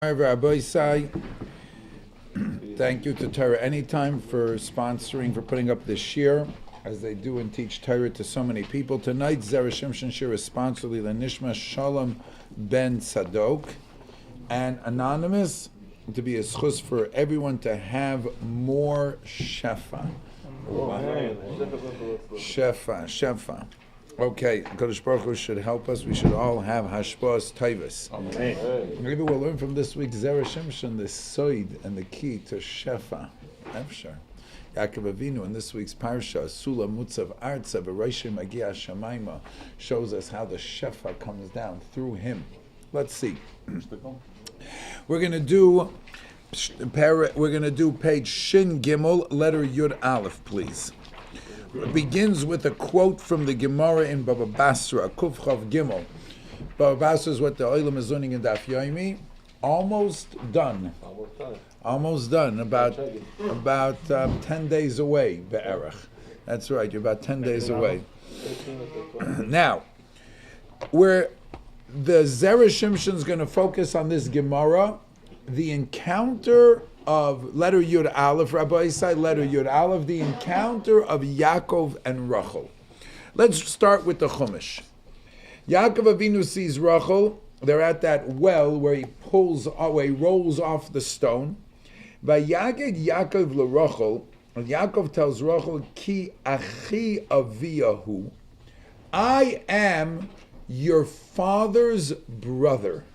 Vayeitzei. Thank you to Torah Anytime for sponsoring, for putting up this Shiur, as they do and teach Torah to so many people. Tonight, Zera Shimshon Shiur is sponsored by Nishma Shalom Ben Tzadok and Anonymous, to be a schus for everyone to have more shefa. Shefa. Okay, Kodesh Baruch Hu should help us. We should all have hashpos taivas. Maybe we'll learn from this week's Zera Shimshon the soid and the key to shefa. Efshar. Yaakov Avinu in this week's Parshas, Sula Mutzav Artzav V'Roshim Magia Shamayma, shows us how the shefa comes down through him. Let's see. We're going to do page Shin Gimel, letter Yud Aleph, please. It begins with a quote from the Gemara in Baba Basra, Kuf Chav Gimel. Baba Basra is what the Olam is learning in Daf Yomi. Almost done. About 10 days away, Be'erach. That's right, you're about 10 days away. Now, where the Zera Shimshon is going to focus on this Gemara, the encounter of letter Yud Aleph, Rabbi Chaim letter Yud Aleph, the encounter of Yaakov and Rachel. Let's start with the Chumash. Yaakov Avinu sees Rachel. They're at that well where he rolls off the stone. Vayaged Yaakov LeRachel, and Yaakov tells Rachel, Ki achi aviyahu, I am your father's brother.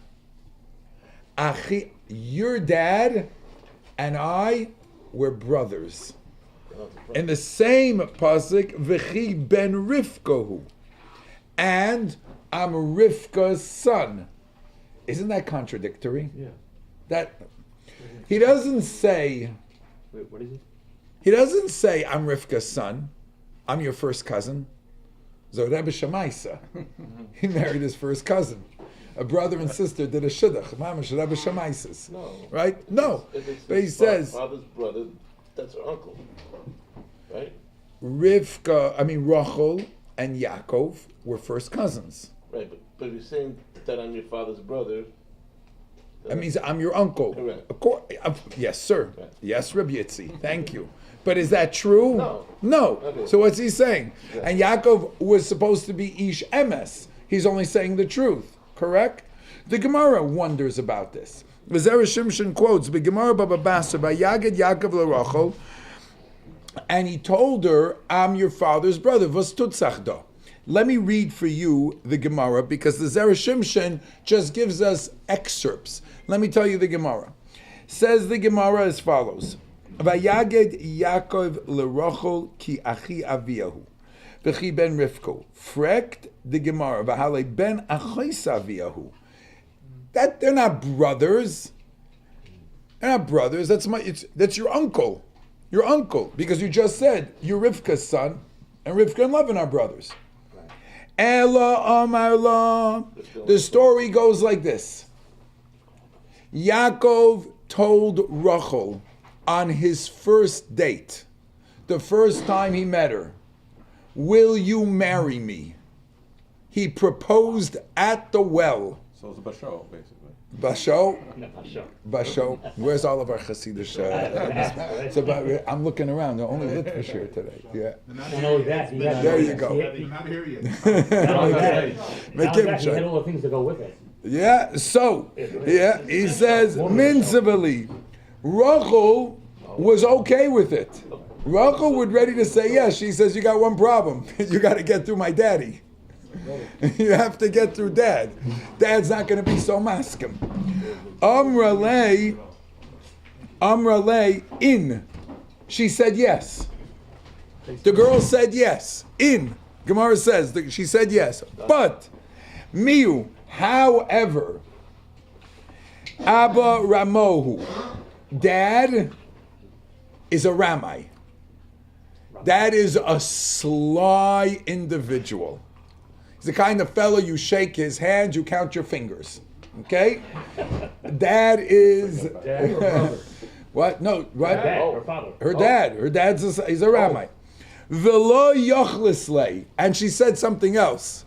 Achi, your dad and I were brothers. In the same pasuk, V'chi ben Rivkahu, and I'm Rivka's son. Isn't that contradictory? Yeah. That he doesn't say. Wait, what is it? He doesn't say I'm Rivka's son. I'm your first cousin. Zoreb Shemaisa. He married his first cousin. A brother and sister did a shidduch. Mamash Rebbe Shemaisis. No. Right? No. But he says father's brother, that's her uncle. Right? Rachel and Yaakov were first cousins. Right, but if you're saying that I'm your father's brother, that means I'm your uncle. Correct. Of course, yes, sir. Right. Yes, Rabbi Yitzi. Thank you. But is that true? No. Okay. So what's he saying? Yeah. And Yaakov was supposed to be Ish Emes. He's only saying the truth. Correct? The Gemara wonders about this. The Zera Shimshon quotes, "By Gemara Baba Basra, by Yaged Yaakov LeRachel, and he told her, I'm your father's brother. Vos tutzachdo." Let me read for you the Gemara, because the Zera Shimshon just gives us excerpts. Let me tell you the Gemara. Says the Gemara as follows: Vayaged Yaakov LeRachel ki achi aviyahu. V'chi ben Rivko. Frekt the Gemara. V'halei ben achos aviyahu. That they're not brothers. They're not brothers. That's your uncle. Your uncle. Because you just said you're Rivka's son, and Rivka and Lavan are brothers. Ela Amar La. The story goes like this. Yaakov told Rachel on his first date, the first time he met her, will you marry me? He proposed at the well. So it's a basho, basically. Basho? Basho. Where's all of our Hasidish? I'm looking around. They're only lit for sure today. Yeah. There you go. Not here yet. He had all the things to go with it. Yeah. So, he says, Mincivally, Rachel was okay with it. Rachel was ready to say yes. She says, you got one problem. You got to get through my daddy. You have to get through dad. Dad's not going to be so maskim. Amrale in. She said yes. The girl said yes. In. Gemara says she said yes. But miu, however, Abba Ramohu, dad is a Ramai. That is a sly individual. He's the kind of fellow you shake his hand, you count your fingers. Okay? Dad is... What? No, what? Her father. Her dad. Her dad's he's a Ramai. Velo yochlislei. And she said something else.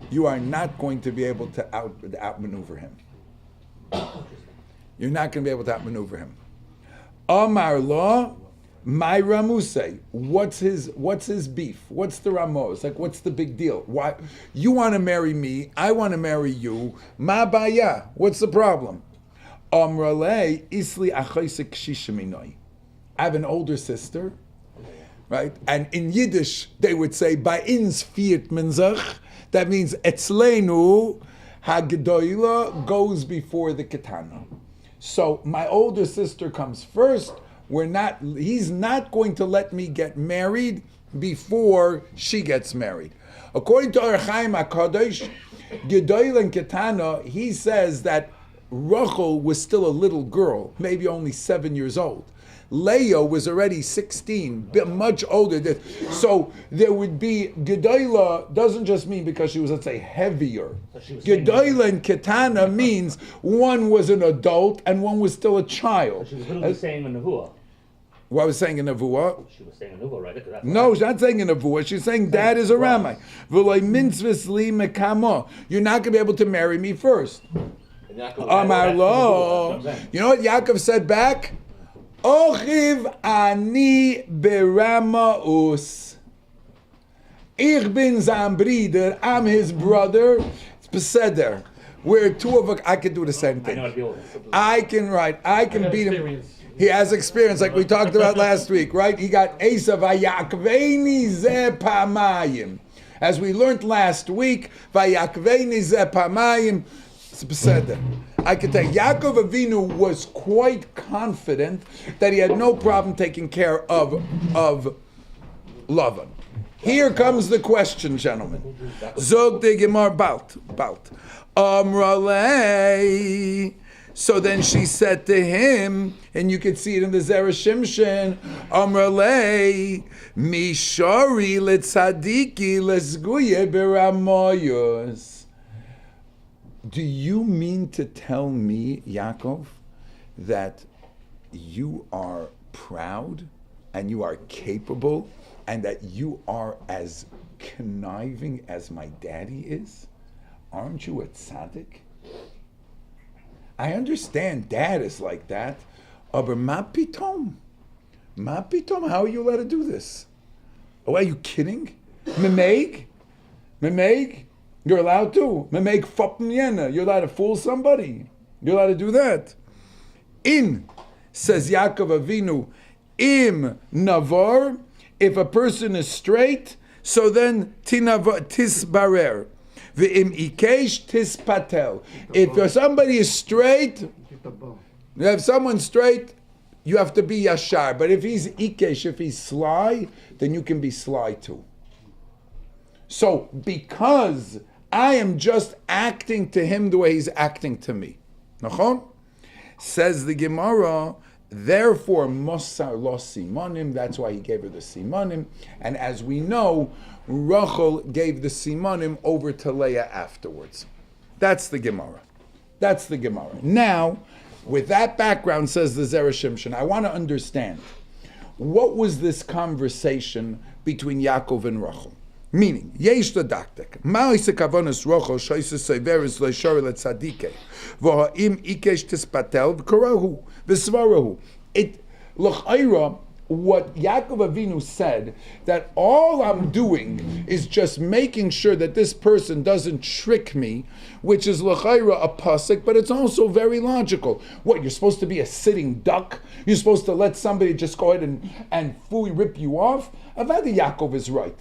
You are not going to be able to outmaneuver him. You're not going to be able to outmaneuver him. Amar Law, my Ramuse. What's his beef? What's the Ramos? Like, what's the big deal? Why you want to marry me? I want to marry you. Ma baya. What's the problem? Amrale isli achaisik shishaminoi. I have an older sister, right? And in Yiddish they would say ba'ins fiat menzach. That means etzleinu hagedoila goes before the ketana. So my older sister comes first. He's not going to let me get married before she gets married. According to Rabbi Chaim Kanievski, Gedoil and Ketana, he says that Rachel was still a little girl, maybe only 7 years old. Leah was already 16, much older. So there would be Gedoila doesn't just mean because she was, let's say, heavier. Gedoila and Ketana means one was an adult and one was still a child. She was literally saying a nevuah. What I was saying in Nevuah? She was saying a nevuah, right? No, she's not saying in Nevuah. She's saying Dad is a Ramai. You're not going to be able to marry me first. Amar Lo. You know what Yaakov said back? Ochiv ani beramaus. Ich bin sein Bruder. I'm his brother. It's beseder. We're two of us. I can do the same thing. I can beat him. He has experience, like we talked about last week, right? He got Esav Vayakveini ze pamayim. As we learned last week, Vayakveini ze pamayim. It's beseder. I can tell Yaakov Avinu was quite confident that he had no problem taking care of Lavan. Here comes the question, gentlemen. Zog de Gemar Balt. Amralei. So then she said to him, and you can see it in the Zera Shimshon, Amralei, Mishari letzadiki lesguye beramoyos. Do you mean to tell me, Yaakov, that you are proud and you are capable and that you are as conniving as my daddy is? Aren't you a tzaddik? I understand Dad is like that, but ma pitom, how are you allowed to do this? Oh, are you kidding? Memeg, you're allowed to. Memeg foppen yena, you're allowed to fool somebody. You're allowed to do that. Says Yaakov Avinu, im navar, if a person is straight, so then tisbarer. V'im ikesh tispatel. If somebody is straight, if someone's straight, you have to be yashar. But if he's ikesh, if he's sly, then you can be sly too. So because I am just acting to him the way he's acting to me. Nachon? Says the Gemara, therefore Mosar lo simanim, that's why he gave her the simanim. And as we know, Rachel gave the simanim over to Leah afterwards. That's the Gemara. Now, with that background, says the Zera Shimshon, I want to understand, what was this conversation between Yaakov and Rachel? Meaning, yesh ledaktek, ma'ise kavanas Rachel shoyse severis leishor letzadike, v'ha'im ikesh tispatel v'korahu v'svarahu. It l'chayra. What Yaakov Avinu said, that all I'm doing is just making sure that this person doesn't trick me, which is l'chayra a pasuk, but it's also very logical. What, you're supposed to be a sitting duck? You're supposed to let somebody just go ahead and fully rip you off? Avada Yaakov is right.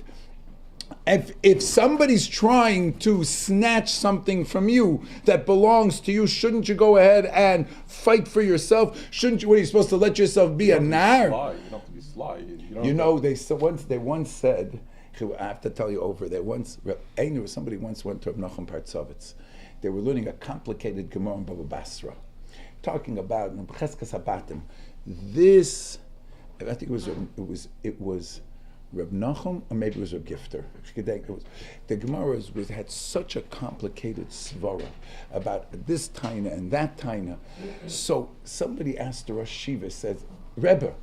If somebody's trying to snatch something from you that belongs to you, shouldn't you go ahead and fight for yourself? Shouldn't you? What, are you supposed to let yourself be a nar? You don't have to be sly. They once said, I have to tell you over there. Somebody once went to Reb Nachum Partzovitz. They were learning a complicated Gemara in Baba Basra, talking about this. I think it was Reb Nachum, or maybe it was Reb Gifter. The Gemara had such a complicated svara about this taina and that taina. So somebody asked the Rosh Shiva, says, Rebbe,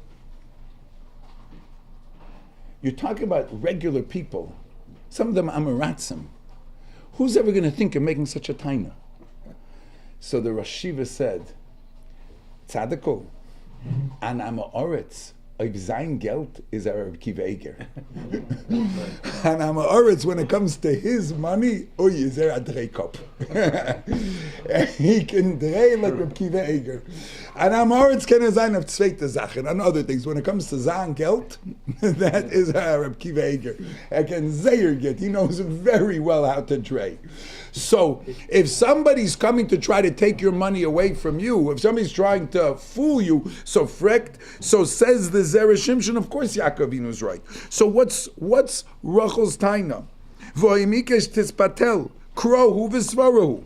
you're talking about regular people. Some of them amaratzim. Who's ever going to think of making such a taina? So the Rosh Shiva said, tzadikol, and am a oretz. If sein Geld is a Kiveger. And am a oretz, when it comes to his money, is there a dreikop. He can drei like Reb Kiveger. And am a oretz can sein of zweite Sachen and other things. When it comes to sein Geld, that is a Reb Kiveger. Can Zeir get. He knows very well how to drei. So, if somebody's coming to try to take your money away from you, if somebody's trying to fool you, so frekt, so says the Zera Shimshon, of course Yaakov Avinu's right. So what's Rachel's taina? V'oimikesh tispatel, krohu v'svarahu.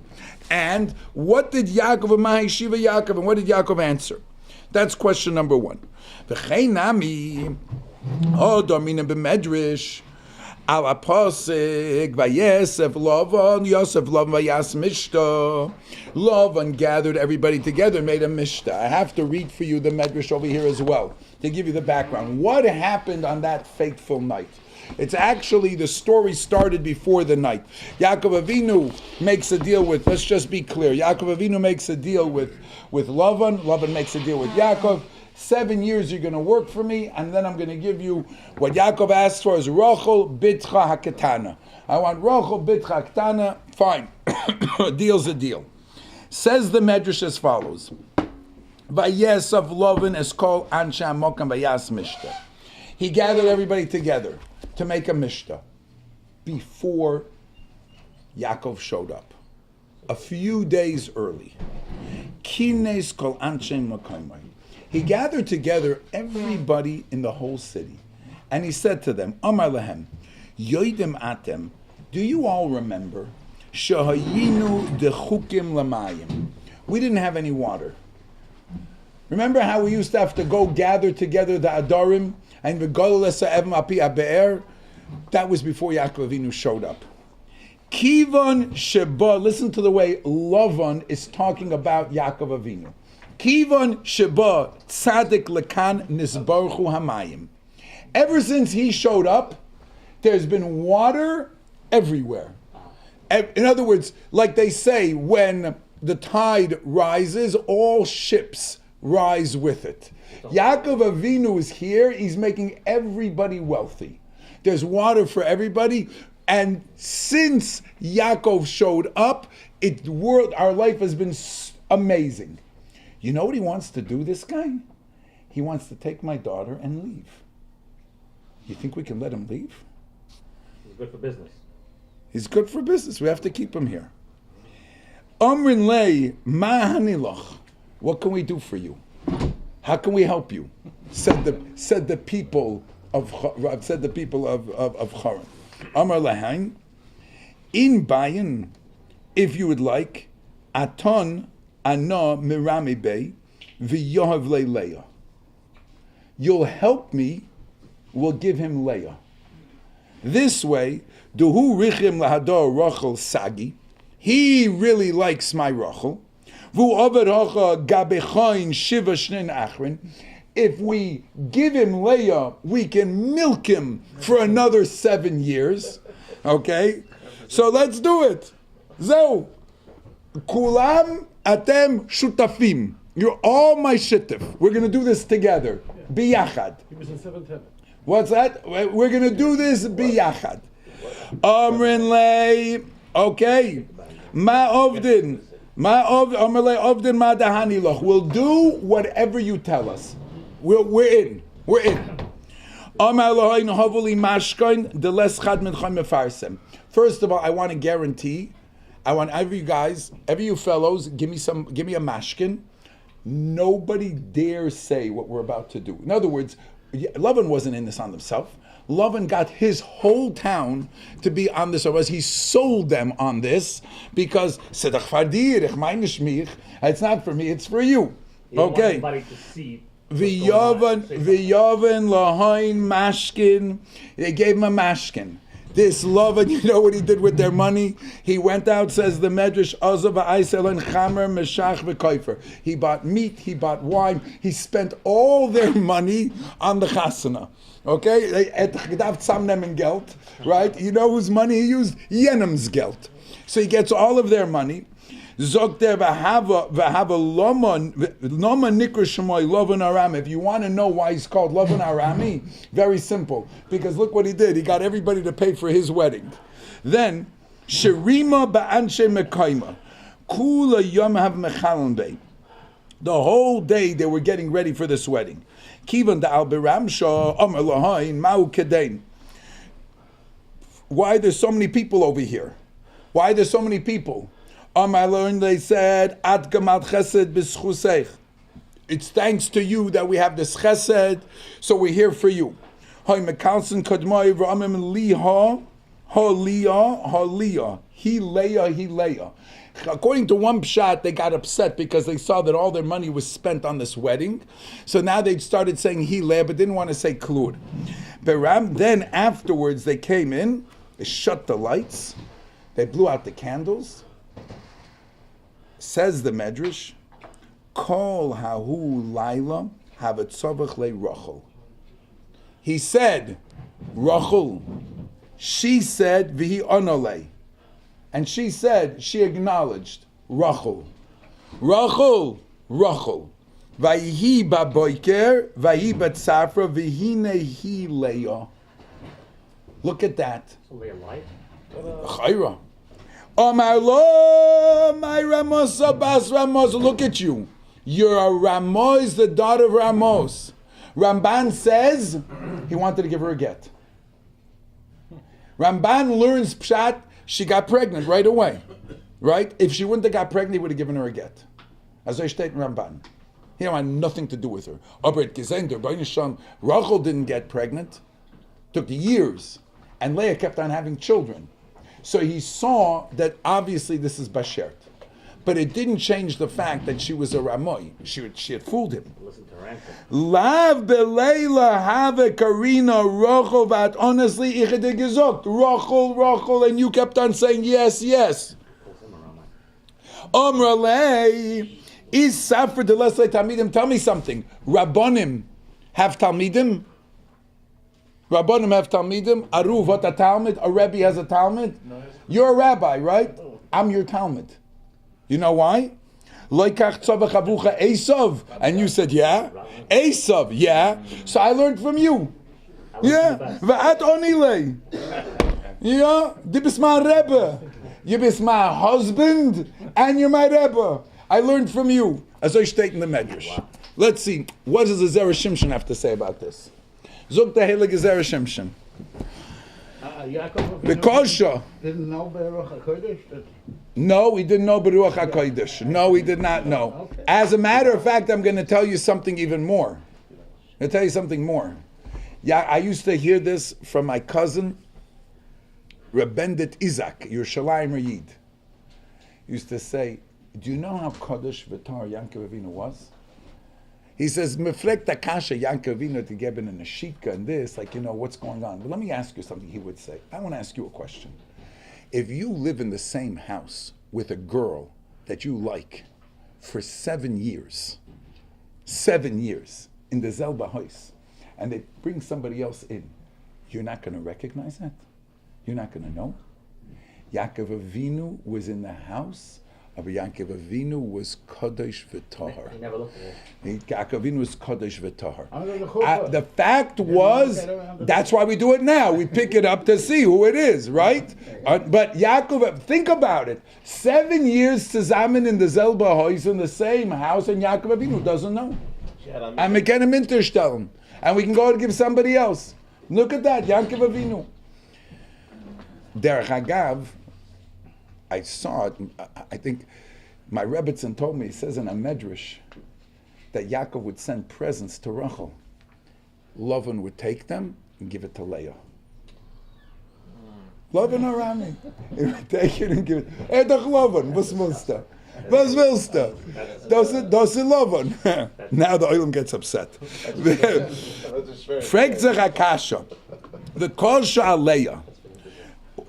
And what did Yaakov, Maheshiva Yaakov, and what did Yaakov answer? That's question number one. V'chein nami, domina b'medrash, Al Apasik, Vayesef, Lavan, Yosef, Lavan, Vayas Mishta. Lavan gathered everybody together and made a Mishta. I have to read for you the Medrash over here as well to give you the background. What happened on that fateful night? It's actually, the story started before the night. Yaakov Avinu makes a deal with, let's just be clear, Yaakov Avinu makes a deal with Lavan. Lavan makes a deal with Yaakov. 7 years you're going to work for me, and then I'm going to give you what Yaakov asked for is Rachel Bitcha Hakatana. I want Rachel Bitcha Hakatana. Fine. A deal's a deal. Says the Medrash as follows. Vayesav Lovin is called Ansha Mokam Vayas Mishta. He gathered everybody together to make a Mishta before Yaakov showed up. A few days early. Kines kol Anshe Mokamai. He gathered together everybody in the whole city. And he said to them, Amar lehem, Yoidim atem, do you all remember? Shahayinu dechukim lamayim. We didn't have any water. Remember how we used to have to go gather together the Adarim and the Gololesa Evim Api Abe'er? That was before Yaakov Avinu showed up. Kivan Sheba, listen to the way Lavan is talking about Yaakov Avinu. Kivan Sheba Tzadik Lekan Nisbarchu Hamayim. Ever since he showed up, there's been water everywhere. In other words, like they say, when the tide rises, all ships rise with it. Yaakov Avinu is here, he's making everybody wealthy. There's water for everybody, and since Yaakov showed up, our life has been amazing. You know what he wants to do, this guy? He wants to take my daughter and leave. You think we can let him leave? He's good for business. He's good for business. We have to keep him here. Amrin lei ma hanilach. What can we do for you? How can we help you? Said the people of Charan. Amar lahain in bayin, if you would like, aton ana mirami bay v'yohav le'leah. You'll help me. We'll give him Leah. This way, duhu richim lahador Rachel sagi. He really likes my Rachel. If we give him Leah, we can milk him for another 7 years. Okay? So let's do it. Zeu. Kulam atem shutafim. You're all my shittif. We're going to do this together. Biyachad. He was in 7th heaven. What's that? We're going to do this biyachad. Amrin lei. Okay. Ma ovdin. Amrin lei ovdin ma dahani loch. We'll do whatever you tell us. We're in. We're in. First of all, I want to guarantee. I want every you fellows, give me a mashkin. Nobody dare say what we're about to do. In other words, Lavan wasn't in this on himself. Lavan got his whole town to be on this, or he sold them on this because it's not for me, it's for you. Okay. Everybody to see. V'yovan lahain mashkin. They gave him a mashkin. This Lavan, you know what he did with their money? He went out, says the Medrash, Azav v'aisel and chamer meshach v'koifer. He bought meat, he bought wine, he spent all their money on the chasana. Okay? Et gedaft samnemen geld, right? You know whose money he used? Yenem's geld. So he gets all of their money. Zokter v'hava loma nikra shemoy Lovan Arami. If you want to know why he's called Lovan Arami, very simple. Because look what he did. He got everybody to pay for his wedding. Then, Sherima ba'anshe mekayma. Kula yom have mechalan bay. The whole day they were getting ready for this wedding. Kivan da'al beramsha amar lahain ma'u kedain. Why there's so many people over here? Why there's so many people? I learned they said, Ad gamal chesed b'schuseich. It's thanks to you that we have this chesed, so we're here for you. Hoy mekalsen kadmai v'amim liha, ha he leah. According to one pshat, they got upset because they saw that all their money was spent on this wedding. So now they started saying he leah, but didn't want to say klur. Then afterwards they came in, they shut the lights, they blew out the candles. Says the Medrash, Kol hahu laila havatzavach le Rachel. He said, Rachel. She said, Vihi onole. And she said, she acknowledged, Rachel. Rachel. Vayihi ba boiker, vayi bat safra, vihine hi leah. Look at that. So they alive? Chayra. Omar lo, my Ramos, Abbas Ramos, look at you. You're a Ramos, the daughter of Ramos. Ramban says he wanted to give her a get. Ramban learns pshat, she got pregnant right away. Right? If she wouldn't have got pregnant, he would have given her a get. As I state in Ramban. He had nothing to do with her. Rachel didn't get pregnant. Took years. And Leah kept on having children. So he saw that obviously this is Bashert. But it didn't change the fact that she was a Ramoy. She had fooled him. Listen to her answer. Lav belayla have karina Rachel vat honestly ichede gezogt. Rachel, and you kept on saying yes. Omralei is safra de lesle talmidim. Tell me something. Rabbonim have talmidim. Aruv, what a Talmud? A Rebbe has a Talmud? No, you're a rabbi, right? I'm your Talmud. You know why? Esav. And you said, yeah? Esav, yeah. So I learned from you. Yeah. Va'at onile. Yeah. Du bist my Rebbe. You bist my husband and you're my Rebbe. I learned from you. As I state in the Medrash. Let's see. What does the Zera Shimshon have to say about this? Zog the heilige Zera Shimshon. Bekosha. Didn't know Beruach HaKodesh? No, he didn't know Beruach HaKodesh. No, he did not know. Okay. As a matter of fact, I'm going to tell you something even more. I'm going to tell you something more. Yeah, I used to hear this from my cousin, Rebendit Isaac, Yerushalayim Yid. He used to say, do you know how Kodesh V'tar Yankov Avinu was? He says, Mefrek Takasha Yankov Avinu to Geben and Ashika and this, like, what's going on? But let me ask you something, he would say. I want to ask you a question. If you live in the same house with a girl that you like for 7 years in the Zelba house, and they bring somebody else in, you're not going to recognize that? You're not going to know? Yaakov Avinu was in the house, but Yaakov Avinu was Kodesh V'Tahar. He never looked at it. Yaakov Avinu was Kodesh V'Tahar. The fact was, that's why we do it now. We pick it up to see who it is, right? But Yaakov, think about it. 7 years zusammen in the Zelba house, in the same house, and Yaakov Avinu doesn't know. And we can him interstellen. And we can go and give somebody else. Look at that, Yaakov Avinu. Derech Hagav, I saw it, I think my Rebbetzin told me, he says in a Medrash, that Yaakov would send presents to Rachel. Lavan would take them and give it to Leah. Lavan Arami. He would take it and give it. Edach Lavan, was willst du? Was willst du? Das ist Lavan. Now the Olam gets upset. Fragt sich Akasha. The Kol Sha'al Leah.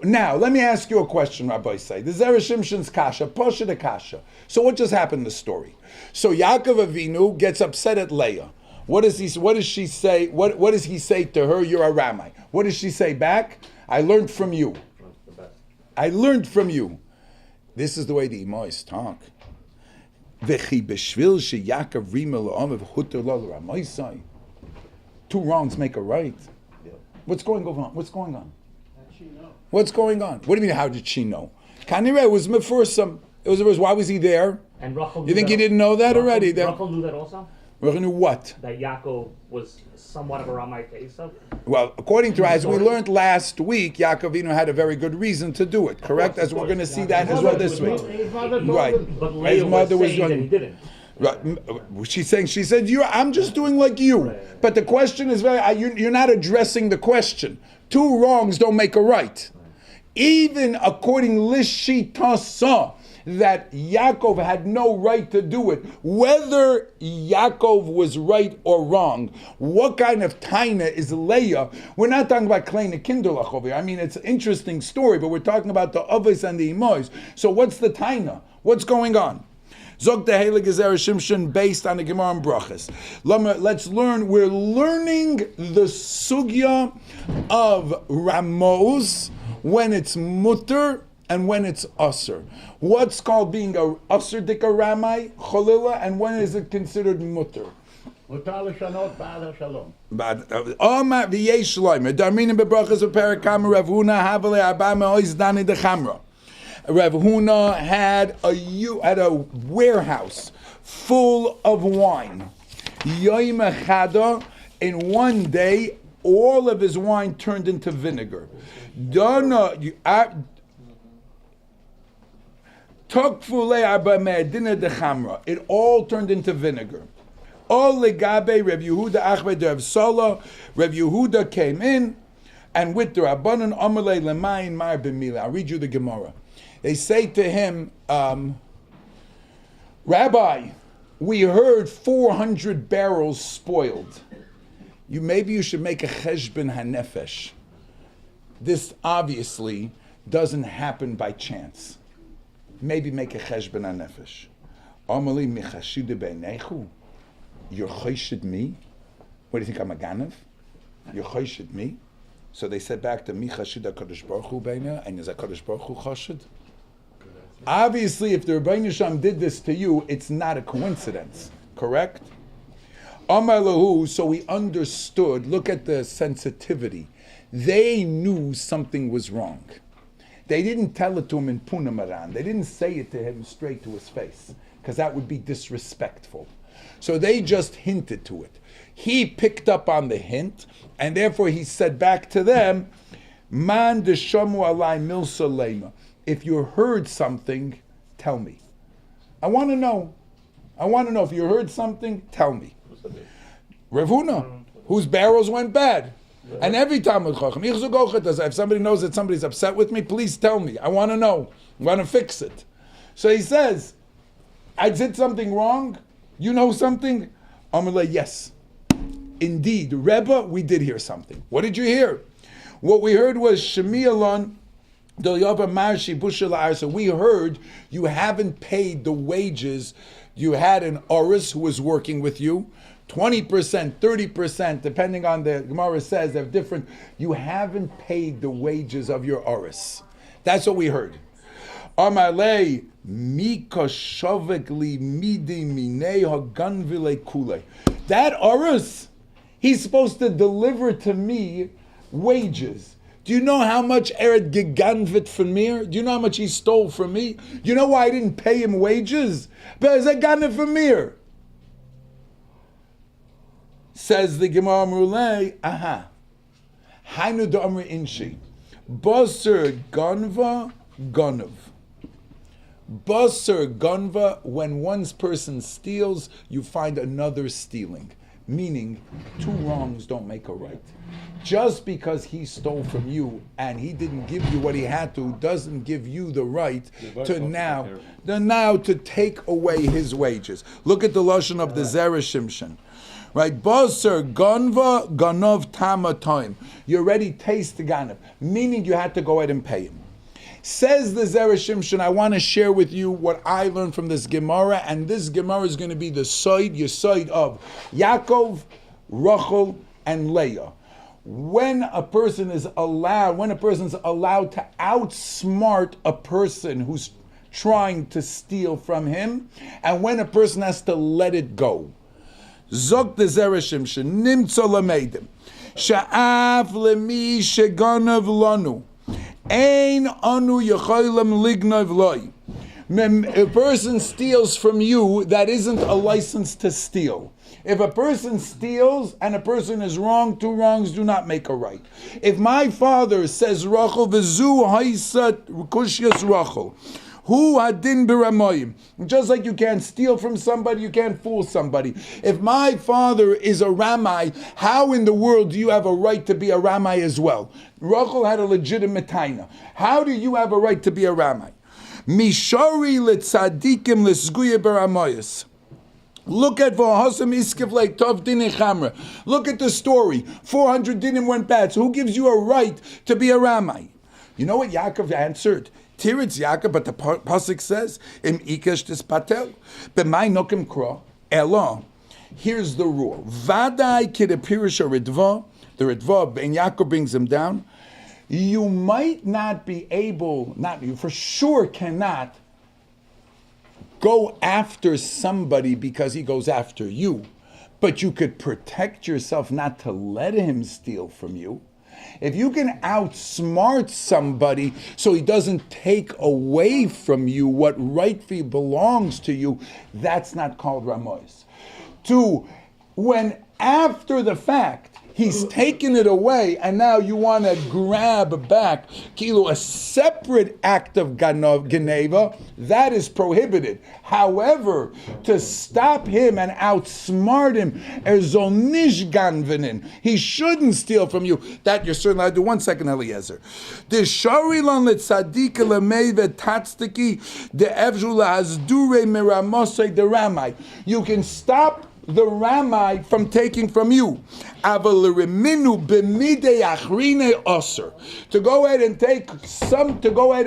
Now, let me ask you a question, Rabbi Say. The Zera Shimshon's kasha, Posha the kasha. So what just happened in the story? So Yaakov Avinu gets upset at Leah. What does she say? What does he say to her? You're a Ramai. What does she say back? I learned from you. I learned from you. This is the way the Imais talk. V'chi b'shvil sheYaakov rimel la'omev huter lo l'ramoisai. Two wrongs make a right. What's going on? What's going on? What's going on? What do you mean? How did she know? Kanireh was mefursam. It was a verse. Why was he there? And Rachel You think he didn't know that already? Rachel knew that also? Rachel knew what? That Yaakov was somewhat of a Ramai to Esav? Well, according to as we learned last week, Yaakov Avinu had a very good reason to do it. Correct? As we're going to see that as well this week. Right. But His Leah mother was was saying that doing. he didn't. Right. She said, I'm just doing like you. But the question is you're not addressing the question. Two wrongs don't make a right. Even according Lishitasa, that Yaakov had no right to do it. Whether Yaakov was right or wrong, what kind of taina is Leah? We're not talking about kleine kinderlach over here. I mean, it's an interesting story, but we're talking about the avos and the imois. So what's the taina? What's going on? Zog the Heilige Zera Shimshon based on the Gemara and Brachas. Let's learn. We're learning the sugya of Ramos when it's mutter and when it's usr. What's called being a usr dika ramai cholila, and when is it considered mutter? מותר לשנות בעד השלום. Oma v'yesh loimer darminim bebrachas v'perakam Rav Huna havale arba me'ois dani dechamra. Rav Huna had a warehouse full of wine. Yoim echada, in one day, all of his wine turned into vinegar. It all turned into vinegar. All legabe Reb Yehuda achvei Rav Sala. Reb Yehuda came in, and with the Rabbanan Amalei Lemayin Mar b'Mila. I'll read you the Gemara. They say to him, Rabbi, we heard 400 barrels spoiled. Maybe you should make a cheshbon hanefesh. This obviously doesn't happen by chance. Maybe make a cheshbon hanefesh. Amali michashide beinechu. You're choshed me? What do you think, I'm a ganav? You're choshed me? So they said back to michashid HaKadosh Baruch Hu beina, and is HaKadosh Baruch Hu choshed? Obviously, if the Rebbeinu Shalom did this to you, it's not a coincidence, correct? Amar lahu, so we understood, look at the sensitivity. They knew something was wrong. They didn't tell it to him in Punamaran. They didn't say it to him straight to his face, because that would be disrespectful. So they just hinted to it. He picked up on the hint, and therefore he said back to them, Man deshamu alai milsa lema. If you heard something, tell me. I want to know. If you heard something, tell me. Rav Huna, whose barrels went bad. And every time if somebody knows that somebody's upset with me, please tell me. I want to know. I want to fix it. So he says, I did something wrong. You know something? I'm going to say, yes. Indeed, Rebbe, we did hear something. What did you hear? What we heard was Shemi Alon. So we heard you haven't paid the wages. You had an Oris who was working with you, 20%, 30%, depending on the Gemara says they're different. You haven't paid the wages of your Oris. That's what we heard. Amalei Mika Shavekli Midi Minei Haganvile Kule. That Oris, he's supposed to deliver to me wages. Do you know how much Ered geganvit from me? Do you know how much he stole from me? Do you know why I didn't pay him wages? Because I got it from mir. Says the Gemara Mrulei, aha. Hainu da'amri inshi. Basar ganva ganav. Basar ganva, when one person steals, you find another stealing. Meaning, two wrongs don't make a right. Just because he stole from you and he didn't give you what he had to, doesn't give you the right to now to take away his wages. Look at the lashon of the Zera Shimshon. Right? Basar ganva ganov tama time. You already taste the ganav, meaning you had to go ahead and pay him. Says the Zera Shimshon, I want to share with you what I learned from this Gemara, and this Gemara is going to be the side of Yaakov, Rachel, and Leah. When a person's allowed to outsmart a person who's trying to steal from him, and when a person has to let it go. Zok the Zera Shimshon, nimtzo lameidim, sha'af lemi sheganav lanu, ein anu yecholim lignov loy. A person steals from you, that isn't a license to steal. If a person steals and a person is wrong, two wrongs do not make a right. If my father says Rachel v'zu haisat kushyas Rachel, hu hadin b'ramoyim, just like you can't steal from somebody, you can't fool somebody. If my father is a Ramai, how in the world do you have a right to be a Ramai as well? Rachel had a legitimate taina. How do you have a right to be a Ramai? Mishori letzadikim lesguye b'ramoyis. Look at Vahasam Iskivlei Tov Dinei Chamra. Look at the story. 400 dinim went bad. So who gives you a right to be a Ramai? You know what Yaakov answered? Tiritz Yaakov, but the pasuk says, Im ikesh tispatel, b'may nokim kro, elo. Here's the rule. Vadai kidapirish ridva, the ridva, and Yaakov brings him down. You might not be able, not you for sure cannot, go after somebody because he goes after you, but you could protect yourself not to let him steal from you. If you can outsmart somebody so he doesn't take away from you what rightfully belongs to you, that's not called Ramos. Two, when after the fact, he's taken it away, and now you want to grab back, a separate act of Geneva, that is prohibited. However, to stop him and outsmart him, he shouldn't steal from you. That you're certainly allowed to do. 1 second, Eliezer. The Sharilon letzadik lemeve tatstiki the evjula hasdure miramosei the Ramai. You can stop the Ramai from taking from you. To go ahead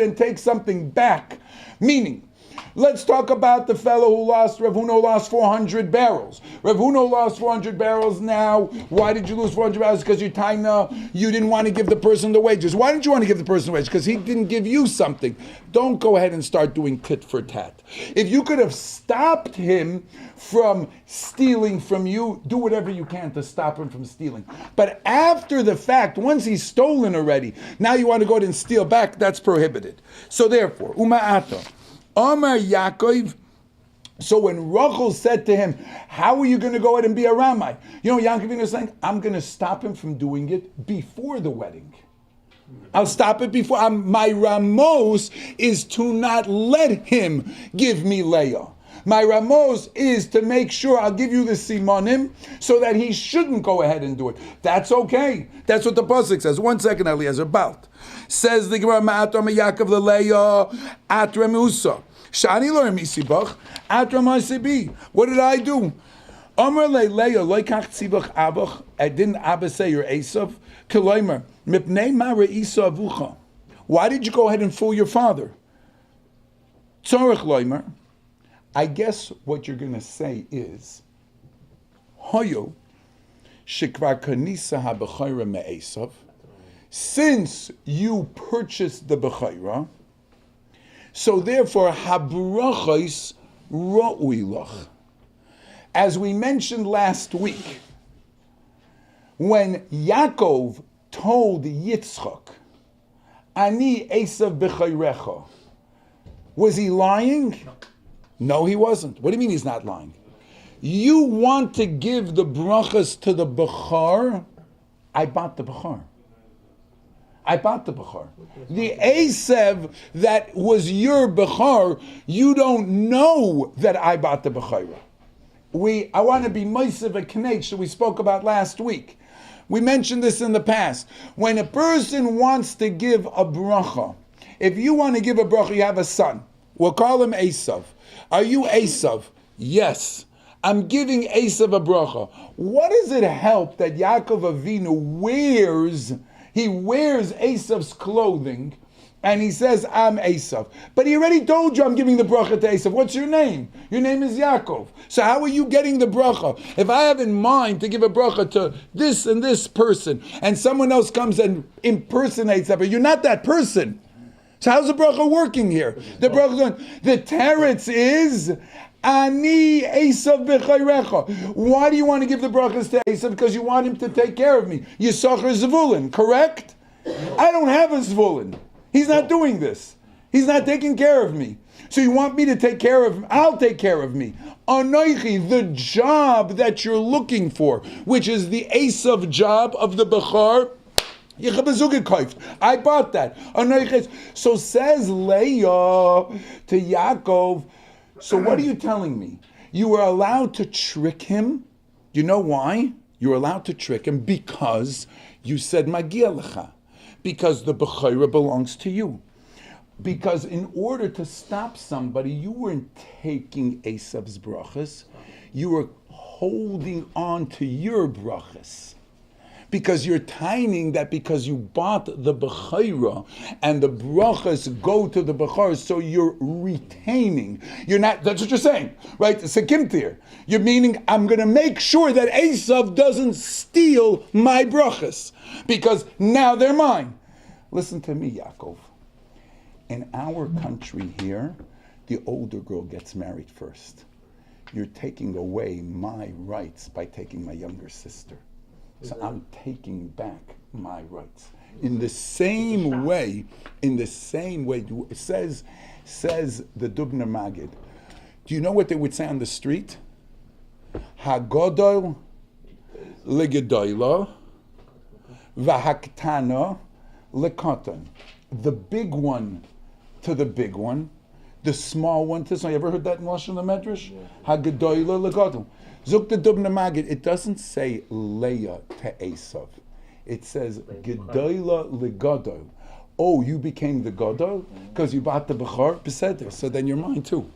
and take something back. Meaning, let's talk about the fellow who lost, Rav Huno lost 400 barrels. Rav Huno lost 400 barrels now. Why did you lose 400 barrels? Because you didn't want to give the person the wages. Why didn't you want to give the person the wages? Because he didn't give you something. Don't go ahead and start doing tit for tat. If you could have stopped him from stealing from you, do whatever you can to stop him from stealing. But after the fact, once he's stolen already, now you want to go ahead and steal back, that's prohibited. So therefore, Uma'ata, Amar Yaakov. So when Rachel said to him, how are you going to go ahead and be a Ramai? You know, Yaakov is saying, I'm going to stop him from doing it before the wedding. I'll stop it before. My Ramos is to not let him give me Leah. My Ramos is to make sure I'll give you the Simonim so that he shouldn't go ahead and do it. That's okay. That's what the pasuk says. 1 second, Eliezer. Balt. Says the Gemara, Ma'atam Yaakov Leah Atra Musa. Shani lo Misibach Atra Masibi. What did I do? Amar Leah Loikach Tzibach Abach. Didn't Abba say you're Esav? Keloimer Mipnei Mara Isa Avucha. Why did you go ahead and fool your father? Tzorech Loimer. I guess what you're going to say is, Hoyo shekvar kanisa ha-bechayra me'esav, since you purchased the bechayra, so therefore ha-brachos ra'ui lach. As we mentioned last week, when Yaakov told Yitzchak, Ani Esav bechayrecha, was he lying? No, he wasn't. What do you mean he's not lying? You want to give the brachas to the Bechar? I bought the Bechar. The Esav that was your Bechar, you don't know that I bought the Bechara. I want to be Moisev a Knech that we spoke about last week. We mentioned this in the past. When a person wants to give a bracha, if you want to give a bracha, you have a son. We'll call him Esav. Are you Esav? Yes. I'm giving Esav a bracha. What does it help that Yaakov Avinu wears Esav's clothing and he says, I'm Esav. But he already told you I'm giving the bracha to Esav. What's your name? Your name is Yaakov. So how are you getting the bracha? If I have in mind to give a bracha to this and this person and someone else comes and impersonates that, but you're not that person. So how's the bracha working here? The bracha going, the teretz is Ani Esav b'chayrecha. Why do you want to give the brachas to Esav? Because you want him to take care of me. Yisachar Zvulun, correct? I don't have a Zvulun. He's not doing this. He's not taking care of me. So you want me to take care of him? I'll take care of me. Anoichi, the job that you're looking for, which is the Esav job of the Bechar, I bought that. So says Leah to Yaakov, so what are you telling me? You were allowed to trick him. You know why? You were allowed to trick him because you said Magia Lecha. Because the Bechira belongs to you. Because in order to stop somebody, you weren't taking Esav's brachas. You were holding on to your brachas. Because you're timing that because you bought the Bechira and the brachas go to the Bechar, so you're retaining. You're not, that's what you're saying, right? It's a kimtir. You're meaning, I'm going to make sure that Esav doesn't steal my brachas because now they're mine. Listen to me, Yaakov. In our country here, the older girl gets married first. You're taking away my rights by taking my younger sister. So I'm taking back my rights. In the same way, it says the Dubner Magid. Do you know what they would say on the street? Hagodol legedoilo, vahaktana lekatan. The big one to the big one, the small one to the small. You ever heard that in Lashon Medrash? Hagedoilo legadol. Zuk the Dubner Magid, it doesn't say Leah to Esav. It says Gedoila legadol. Oh, you became the Gadol because you bought the Bechar? Beseder. So then you're mine too.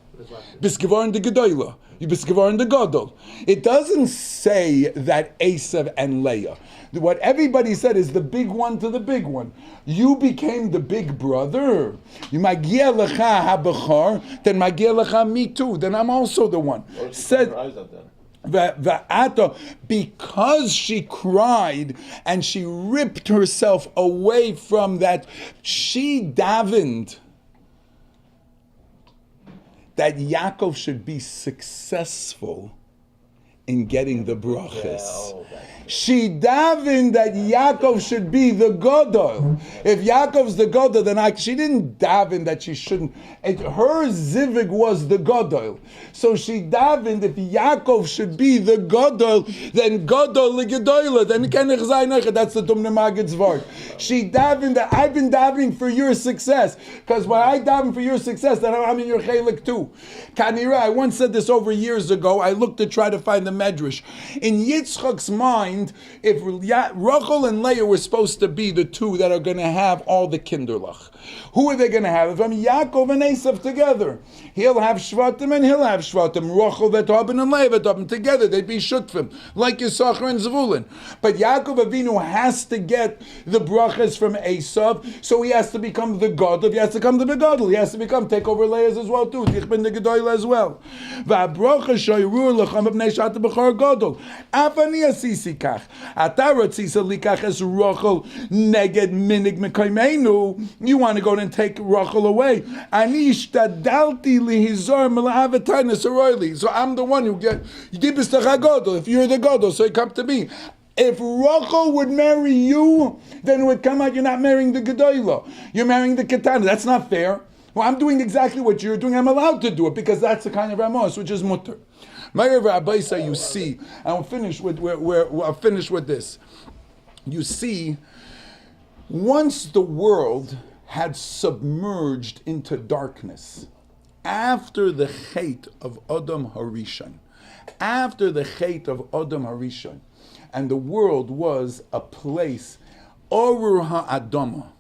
Bisgevarin the Gedoila. You Bisgevarin the Gadol. It doesn't say that Esav and Leah. What everybody said is the big one to the big one. You became the big brother. You Magia Lecha HaBechar, then Magia Lecha me too. Then I'm also the one. Said. Because she cried and she ripped herself away from that, she davened that Yaakov should be successful in getting the brachas. She davened that Yaakov should be the Gadol. If Yaakov's the Gadol, then she didn't daven that she shouldn't. Her zivig was the Gadol. So she davened if Yaakov should be the Gadol, then Gadol legedoila, then kenech zayin. That's the Dumne Magid's word. She davened that I've been davening for your success. Because when I daven for your success, then I'm in your chelik too. Kanira, I once said this over years ago. I looked to try to find the Medrash. In Yitzchak's mind, if Rachel and Leah were supposed to be the two that are going to have all the kinderlach, who are they going to have? If I'm Yaakov and Esav together, he'll have Shvatim and he'll have Shvatim. Rachel v'Tobin and Leah v'Tobin together, they'd be Shutfim, like Yisachar and Zvulun. But Yaakov Avinu has to get the brachas from Esav, so he has to become the Gadol. He has to become the Begadol. He has to take over Leah's as well too. Tichbin the Gedoyle as well. V'abracha shayrur lechem b'nei shat b'char Gadol. Afani asisi kach. Ata ratzisa likach es Rachel neged minig mekaymeinu. You want to go and take Rachel away. Ani ishtadalti lihizar mela'avatayna saroyli. So I'm the one who get yidibis Gadol. If you're the Gadol, so you come to me. If Rachel would marry you, then it would come out you're not marrying the Gedoyla. You're marrying the Ketana. That's not fair. Well, I'm doing exactly what you're doing. I'm allowed to do it because that's the kind of Ramos, which is mutter. Vayeitzei, you see, and I'll finish with this. You see, once the world had submerged into darkness, after the chait of Adam Harishon, and the world was a place, Orur Ha'adama.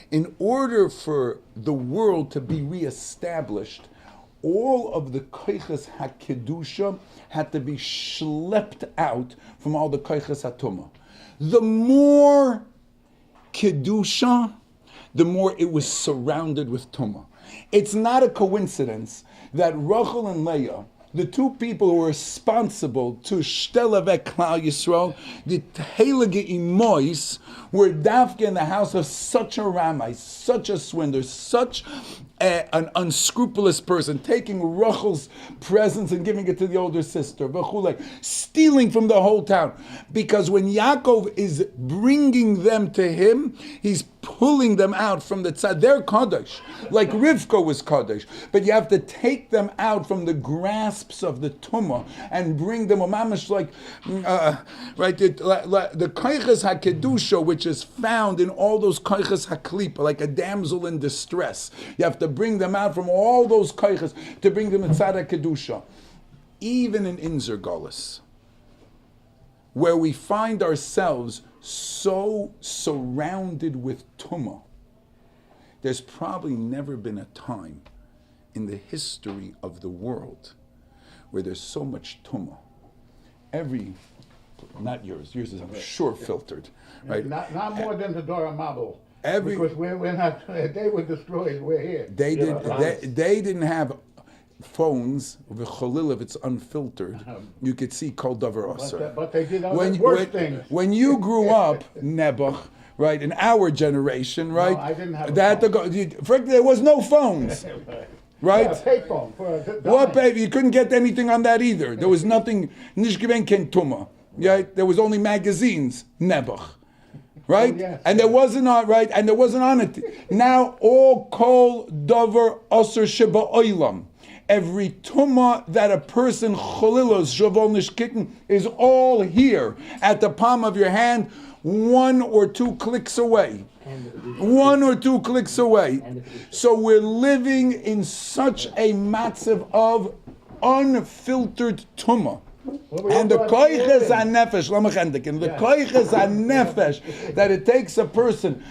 In order for the world to be reestablished, all of the koiches hakedusha had to be schlepped out from all the koiches hatuma. The more kedusha, the more it was surrounded with tuma. It's not a coincidence that Rachel and Leah the two people who were responsible to shtelevek Klal Yisrael, the heilige imois, were dafke in the house of such a ramai, such a swindler, such an unscrupulous person, taking Rachel's presents and giving it to the older sister, stealing from the whole town. Because when Yaakov is bringing them to him, he's pulling them out from the tzad. They're Kodesh, like Rivka was Kodesh. But you have to take them out from the grasps of the Tumah and bring them, mamash, like, the Koiches HaKedusha, which is found in all those Koiches HaKlipa, like a damsel in distress. You have to bring them out from all those Koiches to bring them in tzad HaKedusha. Even in Inzer Golis, where we find ourselves so surrounded with tumah, there's probably never been a time in the history of the world where there's so much tumah. Not yours is, I'm sure, filtered, right? Not more than the Dora Mabel. Every- Because we're not, they were destroyed, we're here. They didn't have phones, if it's unfiltered, you could see Kol Davar Asar. But they did all the worst things. When you grew up, Nebuch, right, in our generation, right? No, I didn't have a that phone. There was no phones, right? Yeah, payphone for a What baby? You couldn't get anything on that either. There was nothing. Nishgiven ken tuma. Right? There was only magazines. Nebuch. Right? Oh, yes, and there wasn't on right, and there wasn't on it. Now all Kol Davar Asar Sheba Oilam. Every tumah that a person cholilos shavol nishkitin is all here at the palm of your hand, 1 or 2 clicks away. 1 or 2 clicks away. So we're living in such a matzav of unfiltered tumah. And the koiches hanefesh, and the koiches hanefesh, that it takes a person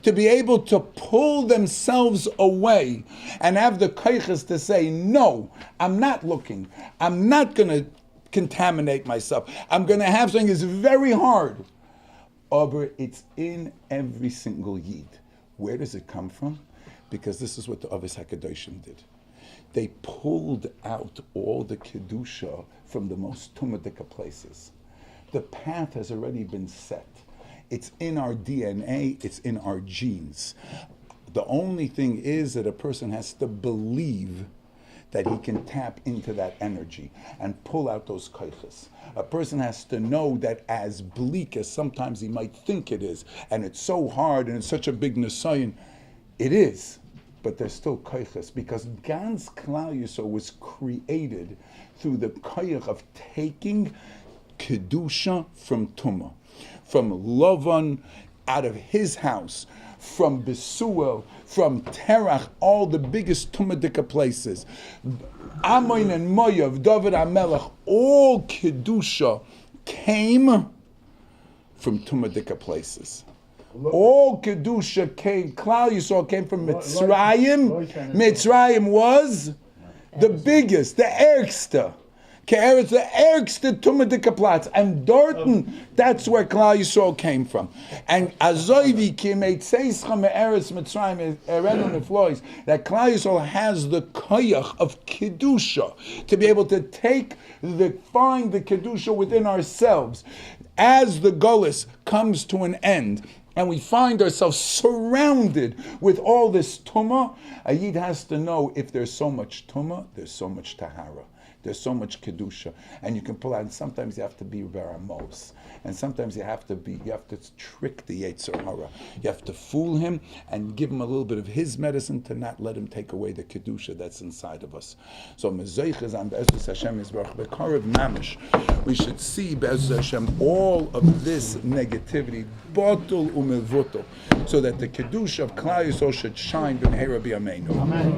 to be able to pull themselves away and have the koiches to say, no, I'm not looking. I'm not going to contaminate myself. I'm going to have something that's very hard. But it's in every single yid. Where does it come from? Because this is what the Avos HaKadoshim did. They pulled out all the Kedusha from the most tumadika places. The path has already been set. It's in our DNA, it's in our genes. The only thing is that a person has to believe that he can tap into that energy and pull out those koiches. A person has to know that as bleak as sometimes he might think it is, and it's so hard and it's such a big nisayon, it is. But there's still koiches, because Gans Klal Yisrael was created through the koich of taking kedusha from Tumah, from Lavan out of his house, from Besuel, from Terach, all the biggest Tumadika places. Ammon and Moav, David HaMelech, all kedusha came from Tumadika places. All Kedusha came, Klal Yisrael came from Mitzrayim. Mitzrayim was the biggest, the ergste. Ke'eretz, the ergste Tumadika Platz. And Dorton, that's where Klal Yisrael came from. And Azoivi, Vayeitzei me'eretz Mitzrayim, Erenu neflois, that Klal Yisrael has the koyach of Kedusha, to be able to find the Kedusha within ourselves. As the Golis comes to an end, and we find ourselves surrounded with all this tumah, a yid has to know, if there's so much tumah, there's so much tahara. There's so much kedusha, and you can pull out. And sometimes you have to be veramos, and sometimes you have to trick the Yetzer Hara. You have to fool him and give him a little bit of his medicine to not let him take away the kedusha that's inside of us. So mezoiches on Be'ezus Hashem Yisbarach B'Karev Mamish, we should see Be'ezus Hashem all of this negativity botul umevutul, so that the kedusha of Klal Yisrael should shine b'mehera b'yameinu. Amen.